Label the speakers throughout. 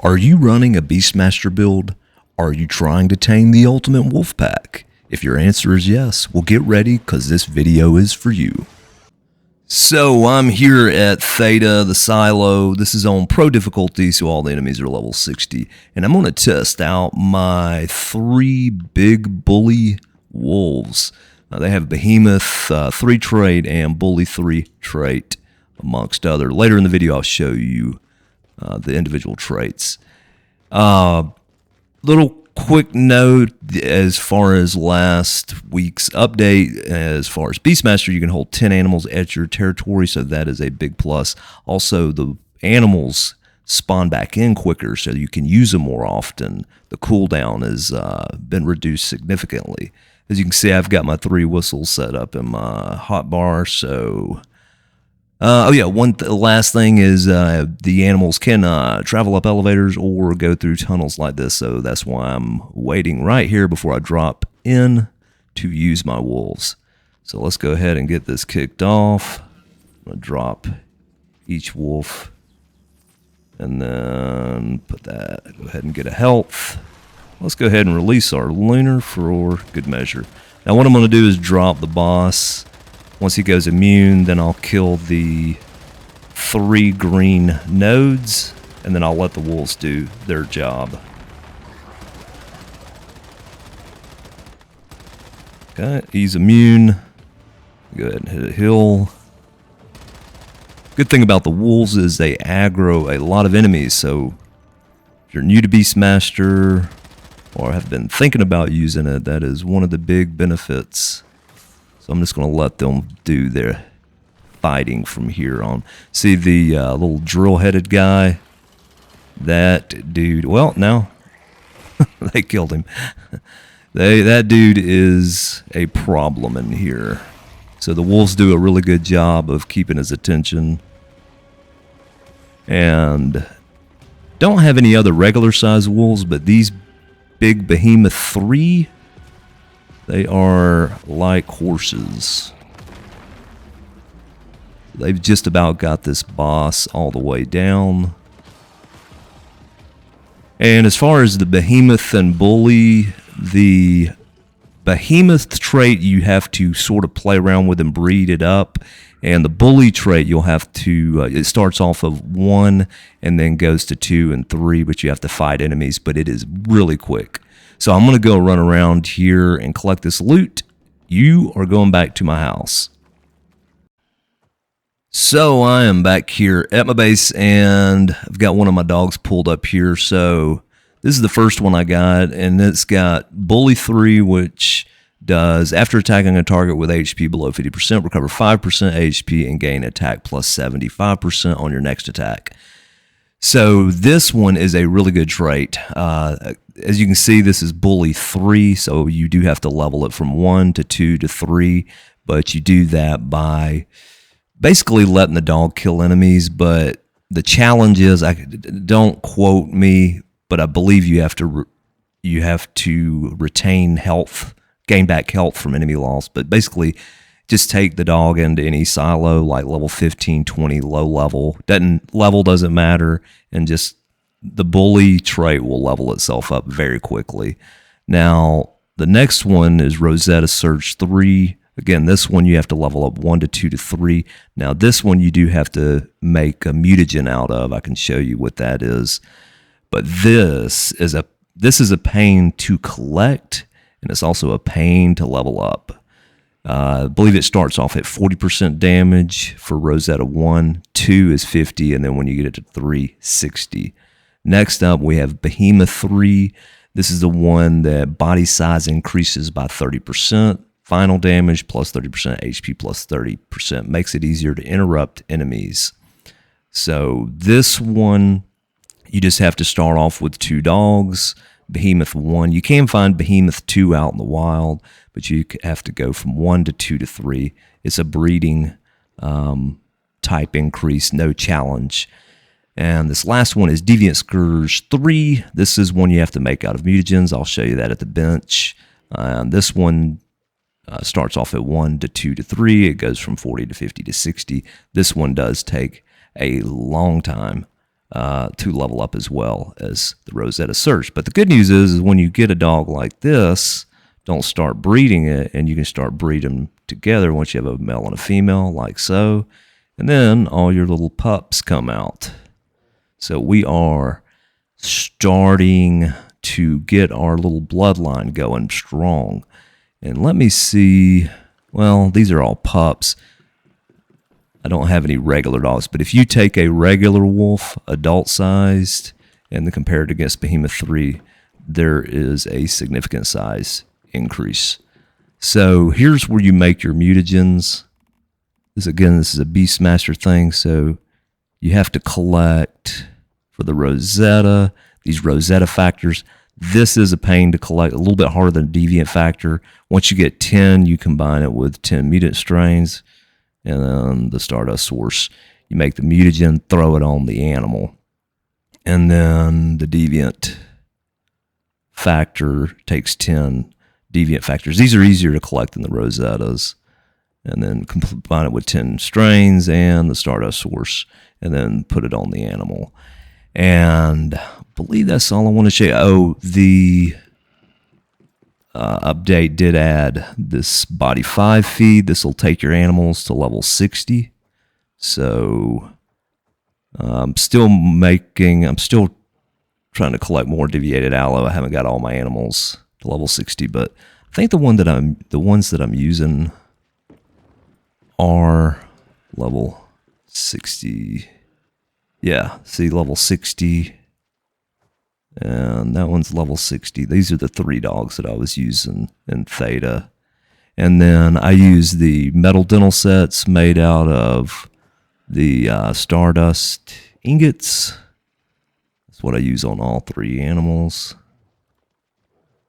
Speaker 1: Are you running a Beastmaster build? Are you trying to tame the ultimate Wolfpack? If your answer is yes, well get ready because this video is for you. So I'm here at Theta, the silo. This is on pro difficulty, so all the enemies are level 60. And I'm going to test out my 3 big bully wolves. They have Behemoth 3 trait and Bully 3 trait, amongst other. Later in the video, I'll show you the individual traits. Little quick note as far as last week's update. As far as Beastmaster, you can hold 10 animals at your territory, so that is a big plus. Also, the animals spawn back in quicker, so you can use them more often. The cooldown has been reduced significantly. As you can see, I've got my 3 whistles set up in my hotbar, so... last thing is the animals can travel up elevators or go through tunnels like this, so that's why I'm waiting right here before I drop in to use my wolves. So let's go ahead and get this kicked off. I'm going to drop each wolf and then go ahead and get a health. Let's go ahead and release our lunar for good measure. Now what I'm going to do is drop the boss. Once he goes immune, then I'll kill the 3 green nodes, and then I'll let the wolves do their job. Okay, he's immune. Go ahead and hit a hill. Good thing about the wolves is they aggro a lot of enemies, so if you're new to Beastmaster or have been thinking about using it, that is one of the big benefits. So I'm just going to let them do their fighting from here on. See the little drill-headed guy? That dude... Well, now they killed him. That dude is a problem in here. So the wolves do a really good job of keeping his attention. And don't have any other regular-sized wolves, but these big Behemoth 3... they are like horses. They've just about got this boss all the way down. And as far as the Behemoth and Bully, the Behemoth trait you have to sort of play around with and breed it up. And the Bully trait you'll have to, it starts off of 1 and then goes to 2 and 3, but you have to fight enemies, but it is really quick. So I'm going to go run around here and collect this loot. You are going back to my house. So I am back here at my base, and I've got one of my dogs pulled up here. So this is the first one I got, and it's got Bully 3, which does, after attacking a target with HP below 50%, recover 5% HP and gain attack plus 75% on your next attack. So this one is a really good trait. As you can see, this is Bully 3, so you do have to level it from 1 to 2 to 3, but you do that by basically letting the dog kill enemies. But the challenge is, don't quote me, but I believe you have to retain health, gain back health from enemy loss. But basically, just take the dog into any silo, like level 15, 20, low level. Level doesn't matter, and just the Bully trait will level itself up very quickly. Now, the next one is Rosetta Surge 3. Again, this one you have to level up 1 to 2 to 3. Now, this one you do have to make a mutagen out of. I can show you what that is. But this is a pain to collect, and it's also a pain to level up. I believe it starts off at 40% damage for Rosetta 1, 2 is 50, and then when you get it to 3, 60. Next up, we have Behemoth 3. This is the one that body size increases by 30%, final damage plus 30%, HP plus 30%. Makes it easier to interrupt enemies. So this one, you just have to start off with 2 dogs. Behemoth 1. You can find Behemoth 2 out in the wild, but you have to go from 1 to 2 to 3. It's a breeding type increase, no challenge. And this last one is Deviant Scourge 3. This is one you have to make out of mutagens. I'll show you that at the bench. This one starts off at 1 to 2 to 3. It goes from 40 to 50 to 60. This one does take a long time to level up as well as the Rosetta Search. But the good news is when you get a dog like this, don't start breeding it, and you can start breeding them together once you have a male and a female, like so. And then all your little pups come out. So we are starting to get our little bloodline going strong. And let me see. Well, these are all pups. I don't have any regular dogs, but if you take a regular wolf, adult-sized, and then compare it against Behemoth 3, there is a significant size increase. So here's where you make your mutagens. This is a Beastmaster thing, so you have to collect for the Rosetta, these Rosetta factors. This is a pain to collect, a little bit harder than a deviant factor. Once you get 10, you combine it with 10 mutant strains, and then the Stardust source. You make the mutagen, throw it on the animal, and then the deviant factor takes 10 deviant factors. These are easier to collect than the Rosettas. And then combine it with 10 strains and the Stardust source, and then put it on the animal. And I believe that's all I want to show you. Oh, the update did add this Body 5 feed. This will take your animals to level 60. So I'm still trying to collect more deviated aloe. I haven't got all my animals to level 60, but I think the ones that I'm using are level 60. Yeah, see, level 60. And that one's level 60. These are the 3 dogs that I was using in Theta. And then I use the metal dental sets made out of the Stardust ingots. That's what I use on all 3 animals.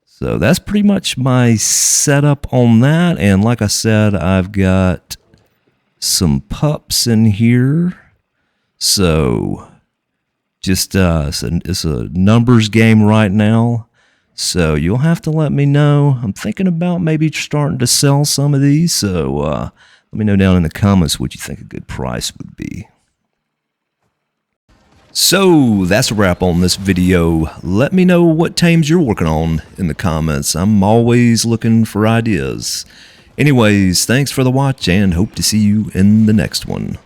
Speaker 1: So that's pretty much my setup on that. And like I said, I've got some pups in here. So just it's a numbers game right now. So you'll have to let me know. I'm thinking about maybe starting to sell some of these. So let me know down in the comments what you think a good price would be. So that's a wrap on this video. Let me know what tames you're working on in the comments. I'm always looking for ideas. Anyways, thanks for the watch and hope to see you in the next one.